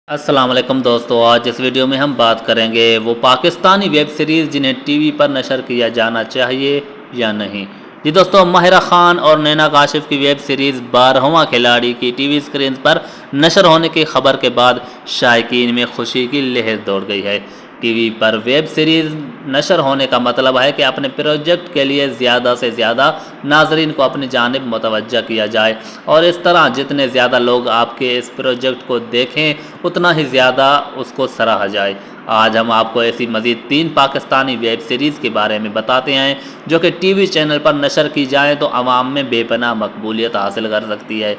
अस्सलाम वालेकुम दोस्तों, आज इस वीडियो में हम बात करेंगे वो पाकिस्तानी वेब सीरीज़ जिन्हें टीवी पर नशर किया जाना चाहिए या नहीं। जी दोस्तों, माहिरा खान और नैना काशिफ की वेब सीरीज़ 12वां खिलाड़ी की टीवी स्क्रीन पर नशर होने की खबर के बाद शायकीन में खुशी की लहर दौड़ गई है। टीवी पर वेब सीरीज़ नशर होने का मतलब है कि अपने प्रोजेक्ट के लिए ज़्यादा से ज़्यादा नाजरीन को अपनी जानिब मुतवज्जा किया जाए और इस तरह जितने ज़्यादा लोग आपके इस प्रोजेक्ट को देखें उतना ही ज़्यादा उसको सराहा जाए। आज हम आपको ऐसी मज़ीद 3 पाकिस्तानी वेब सीरीज़ के बारे में बताते हैं जो कि टीवी चैनल पर नशर की जाए तो आवाम में बेपनाह मकबूलियत हासिल कर सकती है।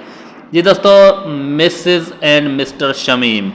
जी दोस्तों, Mrs and mister Shamim.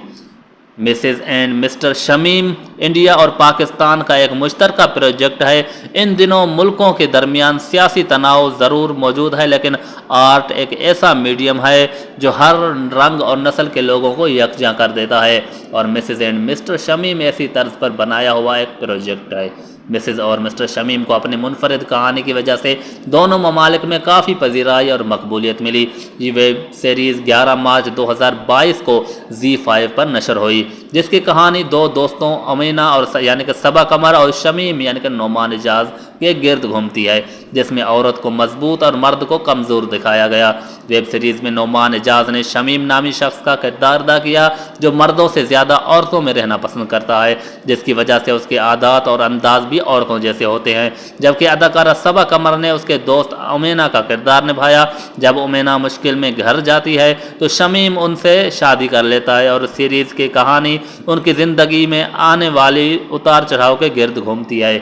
Mrs and mister Shamim India और पाकिस्तान का एक मुश्तरका प्रोजेक्ट है। इन दिनों मुल्कों के दरमियान सियासी तनाव ज़रूर मौजूद है, लेकिन आर्ट एक ऐसा मीडियम है जो हर रंग और नस्ल के लोगों को यकजा कर देता है और मिसेज़ एंड मिस्टर शमीम ऐसी तर्ज पर बनाया हुआ एक प्रोजेक्ट है। मिसेज़ और मिस्टर शमीम को अपनी मुनफरद कहानी की वजह से दोनों ममालिक में काफ़ी पजीराई और मकबूलियत मिली। ये वेब सीरीज़ 11 मार्च 2022 को ZEE5 पर नशर हुई, जिसकी कहानी दो दोस्तों अमीना और यानी कि सबा कमर और शमीम यानी कि नोमान एजाज के गिर्द घूमती है, जिसमें औरत को मजबूत और मर्द को कमज़ोर दिखाया गया। वेब सीरीज़ में नोमान एजाज ने शमीम नामी शख्स का किरदार अदा किया जो मर्दों से ज़्यादा औरतों में रहना पसंद करता है, जिसकी वजह से उसके आदात और अंदाज भी औरतों जैसे होते हैं। जबकि अदाकारा सबा कमर ने उसके दोस्त उमेना का किरदार निभाया। जब उमेना मुश्किल में घर जाती है तो शमीम उनसे शादी कर लेता है और सीरीज़ की कहानी उनकी ज़िंदगी में आने वाली उतार चढ़ाव के गिर्द घूमती है।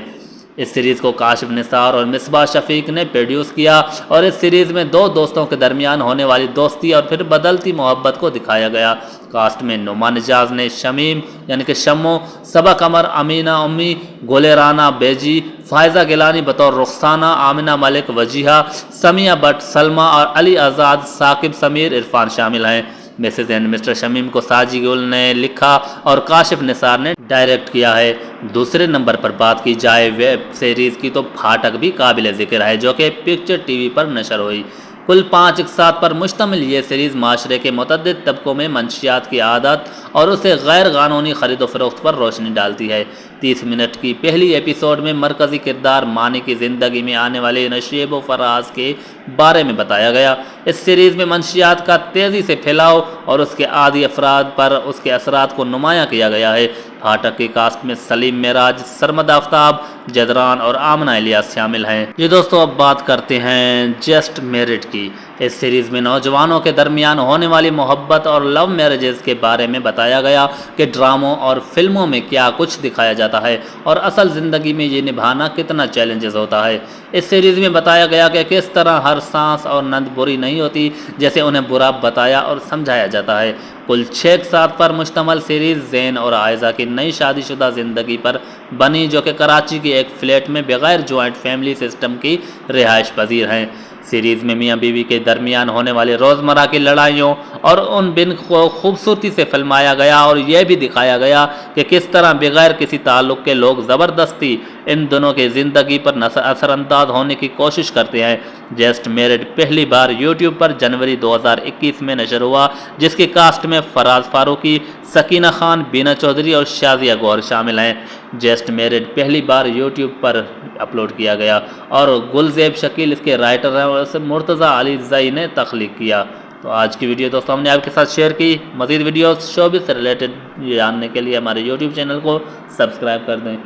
इस सीरीज़ को काशिफ निसार और मिसबाह शफीक ने प्रोड्यूस किया और इस सीरीज़ में दो दोस्तों के दरमियान होने वाली दोस्ती और फिर बदलती मोहब्बत को दिखाया गया। कास्ट में नोमान एजाज ने शमीम यानी कि शम्मो, सबा कमर अमीना उम्मी, गोले राना बेजी, फ़ायज़ा गिलानी बतौर रुखसाना, आमिना मलिक वजीहा, समिया भट्ट सलमा और अली आज़ाद, साकिब समीर, इरफान शामिल हैं। मिसेज़ एंड मिस्टर शमीम को साजी गुल ने लिखा और काशिफ निसार ने डायरेक्ट किया है। दूसरे नंबर पर बात की जाए वेब सीरीज़ की तो फाटक भी काबिल ज़िक्र है, जो कि पिक्चर टीवी पर नशर हुई। कुल 5 इक़सात पर मुश्तमिल ये सीरीज़ माशरे के मुतअद्दिद तबकों में मंशियात की आदत और उसे गैर कानूनी ख़रीद फ़रोख्त पर रोशनी डालती है। 30 मिनट की पहली एपिसोड में मरकज़ी किरदार मानी की ज़िंदगी में आने वाले नशेब व फराज के बारे में बताया गया। इस सीरीज़ में मंशियात का तेज़ी से फैलाव और उसके आदी अफराद पर उसके असरात को नुमायाँ किया गया है। फाटक की कास्ट में सलीम मेराज, सरमद आफ्ताब, जदरान और आमना इलियास शामिल हैं। ये दोस्तों, अब बात करते हैं जस्ट मैरिड की। इस सीरीज़ में नौजवानों के दरमियान होने वाली मोहब्बत और लव मैरिजेस के बारे में बताया गया कि ड्रामों और फिल्मों में क्या कुछ दिखाया जाता है और असल ज़िंदगी में ये निभाना कितना चैलेंजेस होता है। इस सीरीज़ में बताया गया कि किस तरह हर सांस और नंद बुरी नहीं होती जैसे उन्हें बुरा बताया और समझाया जाता है। कुल 6 इक़सात पर मुश्तमल सीरीज़ ज़ैन और आयज़ा की नई शादीशुदा ज़िंदगी पर बनी, जो कि कराची के एक फ्लैट में बगैर जॉइंट फैमिली सिस्टम की रिहाइश पजीर हैं। सीरीज़ में मियाँ बीवी के दरमियान होने वाले रोज़मर्रा की लड़ाइयों और उन बिन को खूबसूरती से फिल्माया गया और यह भी दिखाया गया कि किस तरह बगैर किसी ताल्लुक़ के लोग ज़बरदस्ती इन दोनों की ज़िंदगी पर असरअंदाज होने की कोशिश करते हैं। जस्ट मैरिड पहली बार यूट्यूब पर जनवरी 2021 में नशर हुआ, जिसकी कास्ट में फराज फारूकी, सकीना खान, बीना चौधरी और शाजिया गौहर शामिल हैं। जस्ट मैरिड पहली बार यूट्यूब पर अपलोड किया गया और गुलज़ेब शकील इसके राइटर हैं और इसे मुर्तज़ा अली ज़ई ने तख्लीक किया। तो आज की वीडियो दोस्तों हमने आपके साथ शेयर की। मज़ीद वीडियो शोबिज़ से रिलेटेड जानने के लिए हमारे यूट्यूब चैनल को सब्सक्राइब कर दें।